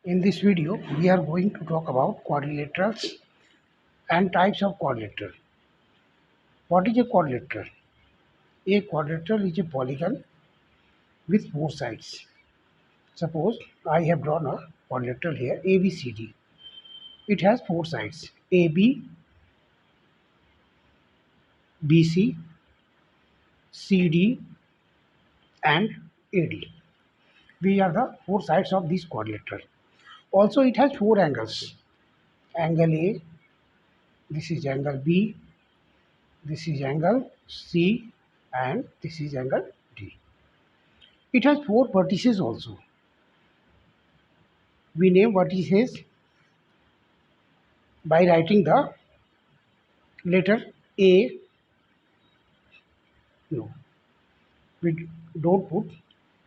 In this video, we are going to talk about quadrilaterals and types of quadrilateral. What is a quadrilateral? A quadrilateral is a polygon with four sides. Suppose I have drawn a quadrilateral here, ABCD. It has four sides, AB, BC, CD, and AD. These are the four sides of this quadrilateral. Also, it has four angles. Angle A, this is angle B, this is angle C, and this is angle D. It has four vertices also. We name vertices by writing the letter A. No, we don't put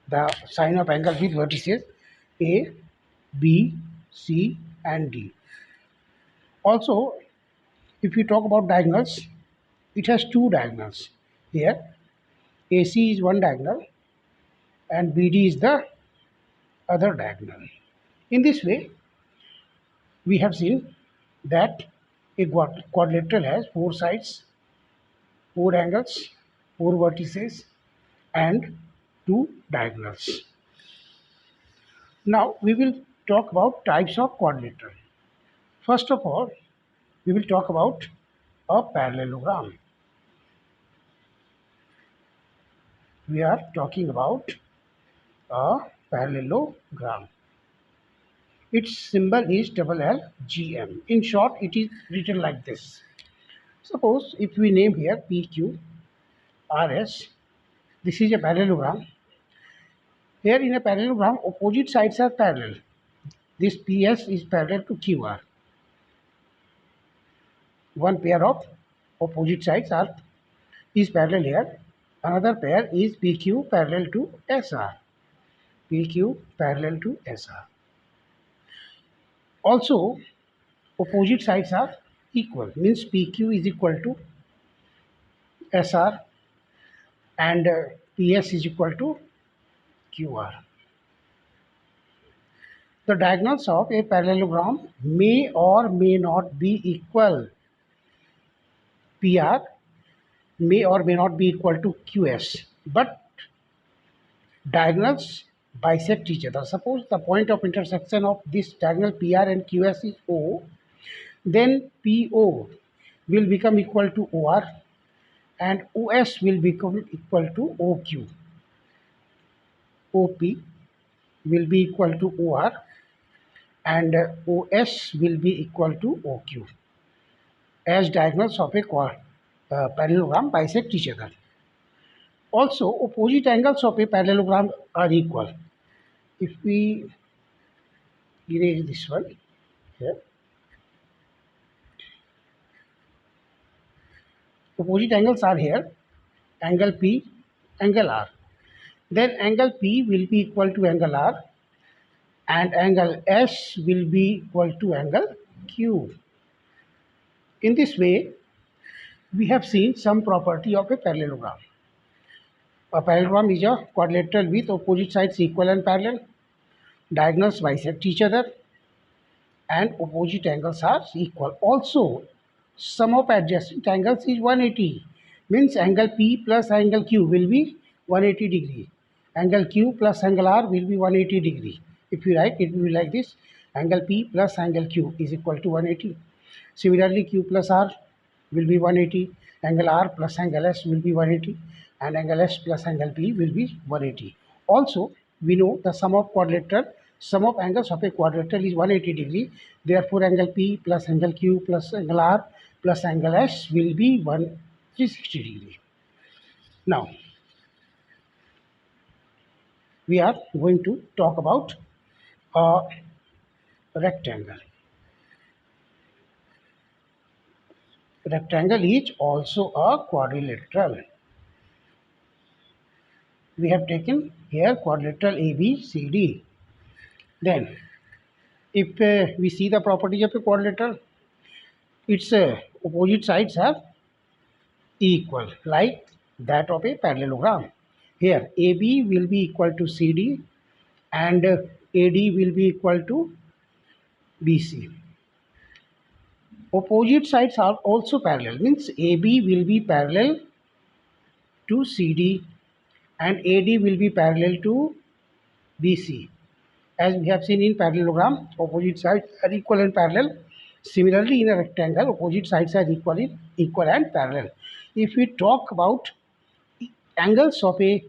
the sign of angle with vertices A, B, C, and D. Also, if we talk about diagonals, it has two diagonals. Here, AC is one diagonal and BD is the other diagonal. In this way, we have seen that a quadrilateral has four sides, four angles, four vertices, and two diagonals. Now we will talk about types of quadrilateral. First of all, we will talk about a parallelogram. We are talking about a parallelogram. Its symbol is LLGM. In short, it is written like this. Suppose if we name here PQRS, this is a parallelogram. Here in a parallelogram, opposite sides are parallel. This PS is parallel to QR. One pair of opposite sides is parallel here. Another pair is PQ parallel to SR. PQ parallel to SR. Also, opposite sides are equal. Means PQ is equal to SR and PS is equal to QR. The diagonals of a parallelogram may or may not be equal. PR may or may not be equal to QS, but diagonals bisect each other. Suppose the point of intersection of this diagonal PR and QS is O, then PO will become equal to OR and OS will become equal to OQ. OP will be equal to OR and OS will be equal to OQ as diagonals of a parallelogram bisect each other. Also, opposite angles of a parallelogram are equal. If we erase this one here, opposite angles are here, angle P, angle R. Then angle P will be equal to angle R and angle S will be equal to angle Q. In this way, we have seen some property of a parallelogram. A parallelogram is a quadrilateral with opposite sides equal and parallel. Diagonals bisect each other and opposite angles are equal. Also, sum of adjacent angles is 180. Means angle P plus angle Q will be 180 degree. Angle Q plus angle R will be 180 degree. If you write, it will be like this. Angle P plus angle Q is equal to 180. Similarly, Q plus R will be 180. Angle R plus angle S will be 180. And angle S plus angle P will be 180. Also, we know the sum of angles of a quadrilateral is 180 degree. Therefore, angle P plus angle Q plus angle R plus angle S will be 360 degree. Now, we are going to talk about a rectangle. Rectangle is also a quadrilateral. We have taken here quadrilateral ABCD. Then, if we see the properties of a quadrilateral, its opposite sides are equal, like that of a parallelogram. Here, AB will be equal to CD and AD will be equal to BC. Opposite sides are also parallel, means AB will be parallel to CD and AD will be parallel to BC. As we have seen in parallelogram, opposite sides are equal and parallel. Similarly, in a rectangle, opposite sides are equal and parallel. If we talk about angles of a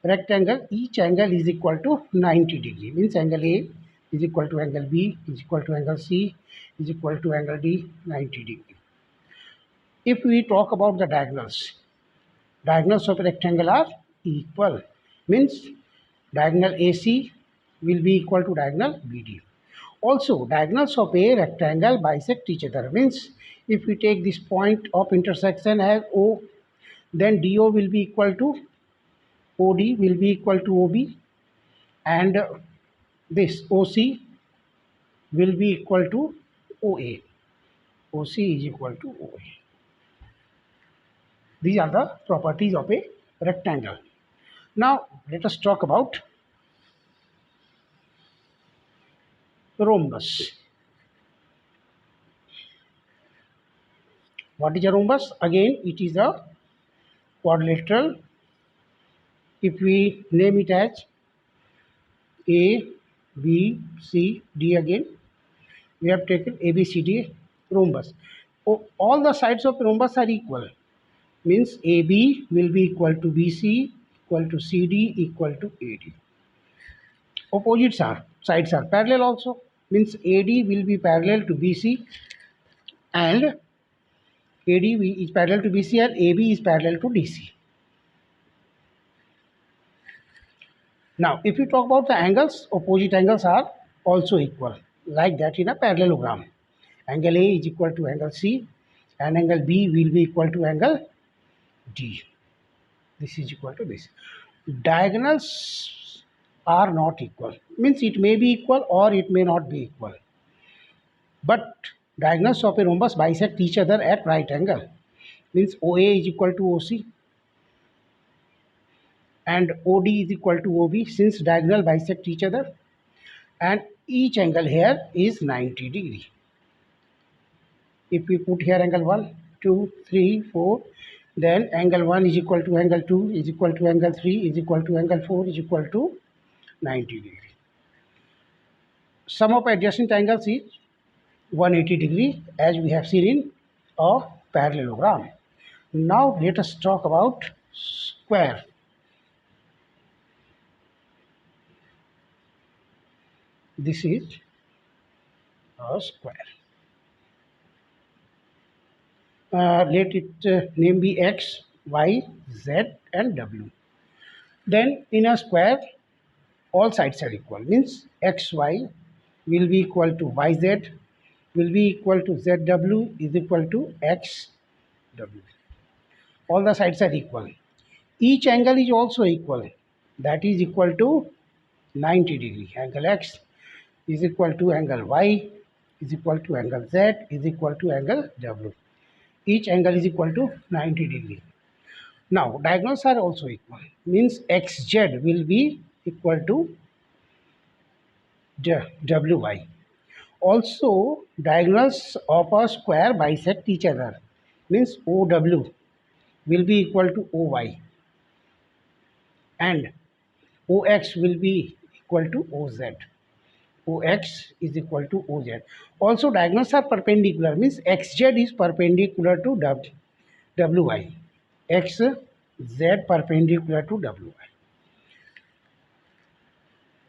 rectangle, each angle is equal to 90 degree. Means angle A is equal to angle B is equal to angle C is equal to angle D 90 degree. If we talk about the diagonals of a rectangle are equal. Means diagonal AC will be equal to diagonal BD. Also, diagonals of a rectangle bisect each other. Means if we take this point of intersection as O, then DO will be equal to OD will be equal to OB, and this OC will be equal to OA. OC is equal to OA. These are the properties of a rectangle. Now let us talk about rhombus. What is a rhombus? Again, it is a quadrilateral. If we name it as A, B, C, D again, we have taken A, B, C, D rhombus. All the sides of rhombus are equal. Means AB will be equal to BC, equal to CD, equal to AD. Opposites are, sides are parallel also. Means AD will be parallel to BC and AD is parallel to BC and AB is parallel to DC. Now, if we talk about the angles, opposite angles are also equal, like that in a parallelogram. Angle A is equal to angle C and angle B will be equal to angle D. This is equal to this. Diagonals are not equal. Means it may be equal or it may not be equal. But diagonals of a rhombus bisect each other at right angle. Means OA is equal to OC and OD is equal to OB, since diagonal bisect each other, and each angle here is 90 degree. If we put here angle 1, 2, 3, 4, then angle 1 is equal to angle 2 is equal to angle 3 is equal to angle 4 is equal to 90 degree. Sum of adjacent angles is 180 degree, as we have seen in a parallelogram. Now let us talk about square. This is a square. Let it name be X, Y, Z and W. Then in a square, all sides are equal. Means XY will be equal to YZ will be equal to ZW is equal to XW. All the sides are equal. Each angle is also equal. That is equal to 90 degree. Angle X is equal to angle Y is equal to angle Z is equal to angle W. Each angle is equal to 90 degree. Now diagonals are also equal. Means XZ will be equal to WY. Also, diagonals of a square bisect each other. Means OW will be equal to OY and OX will be equal to OZ. OX is equal to OZ. Also, diagonals are perpendicular. Means XZ is perpendicular to WY. XZ perpendicular to WY.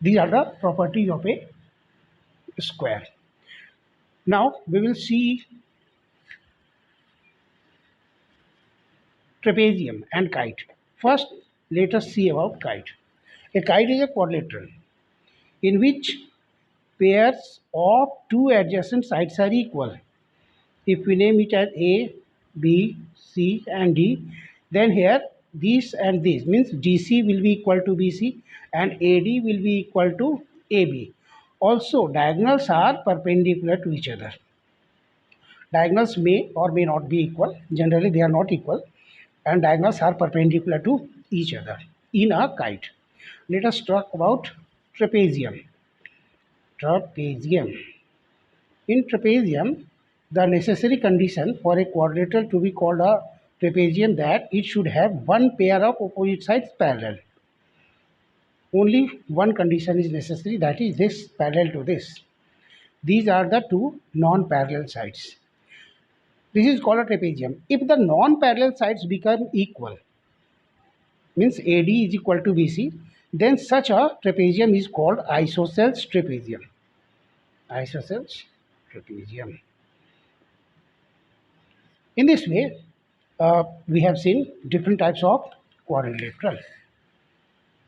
These are the properties of a square. Now we will see trapezium and kite. First, let us see about kite. A kite is a quadrilateral in which pairs of two adjacent sides are equal. If we name it as A, B, C and D, then here this and this means DC will be equal to BC and AD will be equal to AB. Also, diagonals are perpendicular to each other. Diagonals may or may not be equal. Generally, they are not equal, and diagonals are perpendicular to each other in a kite. Let us talk about trapezium. Trapezium. In trapezium, the necessary condition for a quadrilateral to be called a trapezium that it should have one pair of opposite sides parallel. Only one condition is necessary, that is this parallel to this. These are the two non-parallel sides. This is called a trapezium. If the non-parallel sides become equal, means AD is equal to BC, then such a trapezium is called isosceles trapezium. Isosceles trapezium. In this way, we have seen different types of quadrilateral.